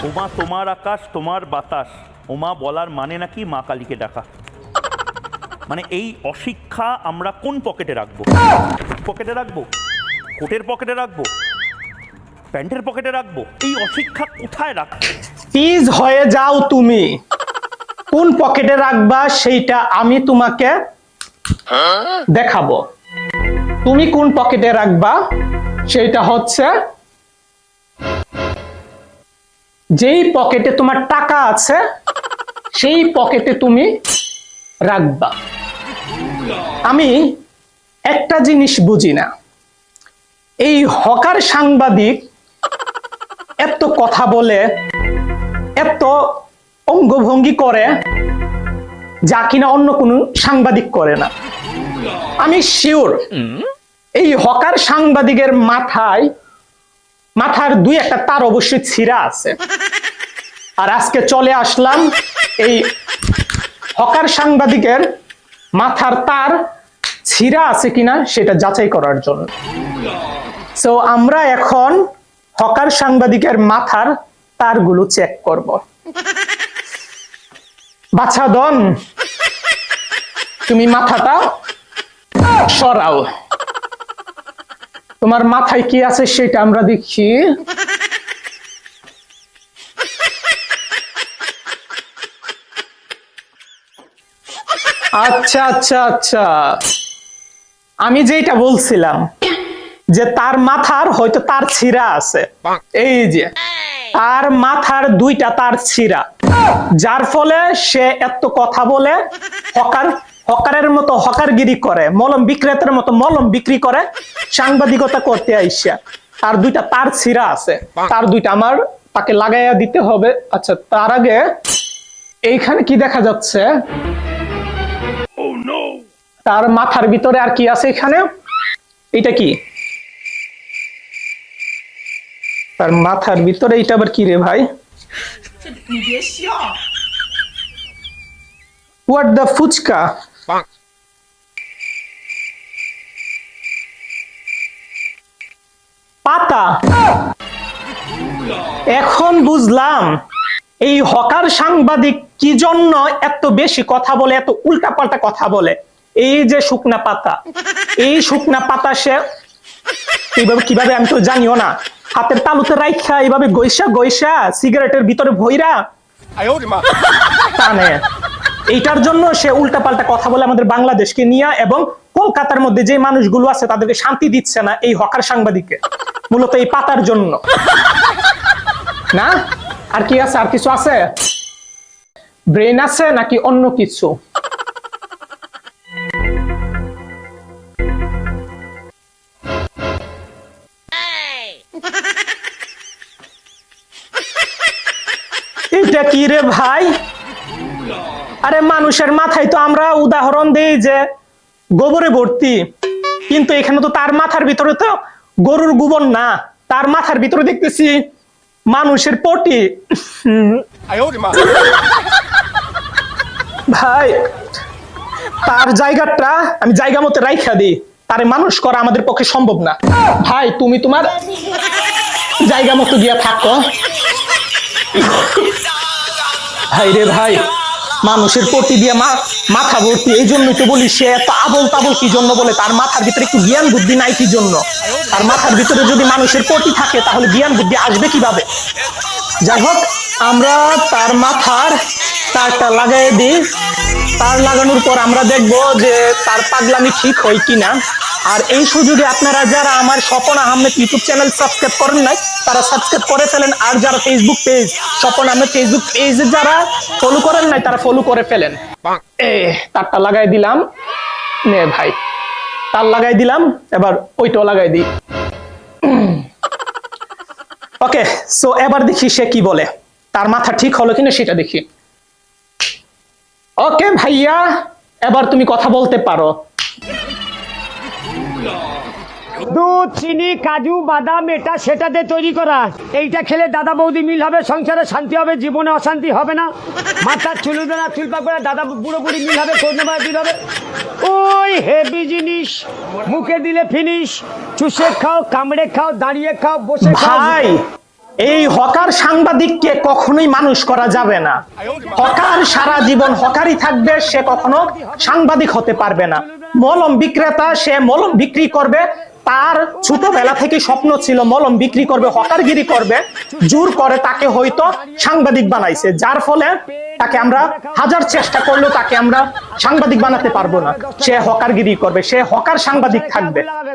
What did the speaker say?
ওমা তোমার আকাশ তোমার বাতাস, ওমা বলার মানে নাকি মা কালীকে ডাকা। মানে এই অশিক্ষা আমরা কোন পকেটে রাখবো? পকেটে রাখবো, কোটের পকেটে রাখবো, প্যান্টের পকেটে রাখবো? এই অশিক্ষা কোথায় রাখবো? প্লিজ হয়ে যাও তুমি। কোন পকেটে রাখবা সেইটা আমি তোমাকে দেখাবো। তুমি কোন পকেটে রাখবা সেইটা হচ্ছে যেই পকেটে তোমার টাকা আছে সেই পকেটে তুমি রাখবা। আমি একটা জিনিস বুঝি না, এই হকার সাংবাদিক এত কথা বলে, এত অঙ্গভঙ্গি করে যা কিনা অন্য কোনো সাংবাদিক করে না। আমি শিওর এই হকার সাংবাদিকের মাথার দুই একটা তার অবশ্যই ছিঁড়া আছে। আর আজকে চলে আসলাম এই হকার সাংবাদিকের মাথার তার ছিঁড়া আছে কিনা সেটা যাচাই করার জন্য। সো আমরা এখন হকার সাংবাদিকের মাথার তারগুলো চেক করব। বাছা দন, তুমি মাথাটা সরাও। তোমার মাথায় কি আছে সেটা আমরা দেখি। আচ্ছা আচ্ছা আচ্ছা, আমি যেটা বলছিলাম যে তার মাথার হয়তো তার ছিঁড়া আছে, এই যে তার মাথার দুইটা তার ছিঁড়া, যার ফলে সে এত কথা বলে, হকারের মতো হকারগিরি করে, মলম বিক্রেতার মতো মলম বিক্রি করে, সাংবাদিকতা করতে আইসা তার দুইটা তার ছিঁড়া আছে, তার দুইটা আমার তাকে লাগাইয়া দিতে হবে। আচ্ছা, তার আগে এইখানে কি দেখা যাচ্ছে? তার মাথার ভিতরে আর কি আছে এখানে? এটা কি? তার মাথার ভিতরে এটা আবার কি রে ভাই? What the fuchka? পাতা। এখন বুঝলাম এই হকার সাংবাদিক কি জন্য এত বেশি কথা বলে, এত উল্টাপাল্টা কথা বলে। এই যে শুকনা পাতা, এই শুকনা পাতা সে কিভাবে আমি তো জানিও না, হাতের তালুতে রাইখা এইভাবে গৈসা সিগারেটের ভিতরে ভইরা টানে। এইটার জন্য সে উল্টাপাল্টা কথা বলে আমাদের বাংলাদেশকে নিয়ে, এবং কলকাতার মধ্যে যে মানুষগুলো আছে তাদেরকে শান্তি দিচ্ছে না এই হকার সাংবাদিককে, মূলত এই পাতার জন্য না। আর কি আছে? আর কিছু আছে? ব্রেন আছে নাকি অন্য কিছু? এটা কি রে ভাই? আরে মানুষের মাথায় তো আমরা উদাহরণ দেই যে গোবরে ভর্তি, কিন্তু এখানে তো তার মাথার ভিতরে তো গরুর গোবর না, তার মাথার ভিতরে দেখতেছি মানুষের পটি। ভাই তার জায়গাটা আমি জায়গা মতো রাইখা দিই, তারে মানুষ করা আমাদের পক্ষে সম্ভব না। ভাই তুমি তোমার জায়গা মতো গিয়া থাকো। ভাই রে ভাই, মানুষের পটি দিয়ে মাথা ভর্তি, এই জন্যই তো বলি সে এত আবল তাবল কি জন্য বলে। তার মাথার ভিতরে একটু জ্ঞান বুদ্ধি নাই কি জন্য? তার মাথার ভিতরে যদি মানুষের পটি থাকে তাহলে জ্ঞান বুদ্ধি আসবে কিভাবে? যাই হোক, আমরা তার মাথার তারটা লাগাই দিই। তার লাগানোর পর আমরা দেখব যে তার পাগলামি ঠিক হয় কিনা। আর এই সুযোগে আপনারা যারা আমার Swapan Ahmed YouTube channel subscribe করেন নাই তারা সাবস্ক্রাইব করে ফেলেন। আর যারা Facebook page Swapan Ahmed Facebook page যারা ফলো করেন নাই তারা ফলো করে ফেলেন। তারটা লাগাই দিলাম, নে ভাই তার লাগাই দিলাম, এবার ওইটাও লাগাই দিই। ওকে, সো এবার দেখি সে কি বলে, তার মাথা ঠিক হলো কিনা সেটা দেখি। ওকে ভাইয়া, এবার তুমি কথা বলতে পারো। দুধ, চিনি, কাজু, বাদাম, এটা সেটাতে তৈরি করা। এইটা খেলে দাদা বৌদি মিল হবে, সংসারে শান্তি হবে, জীবনে অশান্তি হবে না। মাথার চুলুদানা চুল পাক করে দাদা বুড়ো বুড়ি মিল হবে, করোনা দিল হবে। ওই হেভি জিনিস, মুখে দিলে ফিনিশ। চুষে খাও, কামড়ে খাও, দাঁড়িয়ে খাও, বসে খাও। ভাই, এই হকার সাংবাদিককে কখনোই মানুষ করা যাবে না। হকার সারা জীবন হকারই থাকবে, সে কখনো সাংবাদিক হতে পারবে না। মলম বিক্রেতা, সে মলম বিক্রি করবে, তার ছোটবেলা থেকে স্বপ্ন ছিল মলম বিক্রি করবে, হকারগিরি করবে। জোর করে তাকে হয়তো সাংবাদিক বানাইছে, যার ফলে তাকে আমরা হাজার চেষ্টা করলেও তাকে আমরা সাংবাদিক বানাতে পারবো না। সে হকারগিরি করবে, সে হকার সাংবাদিক থাকবে।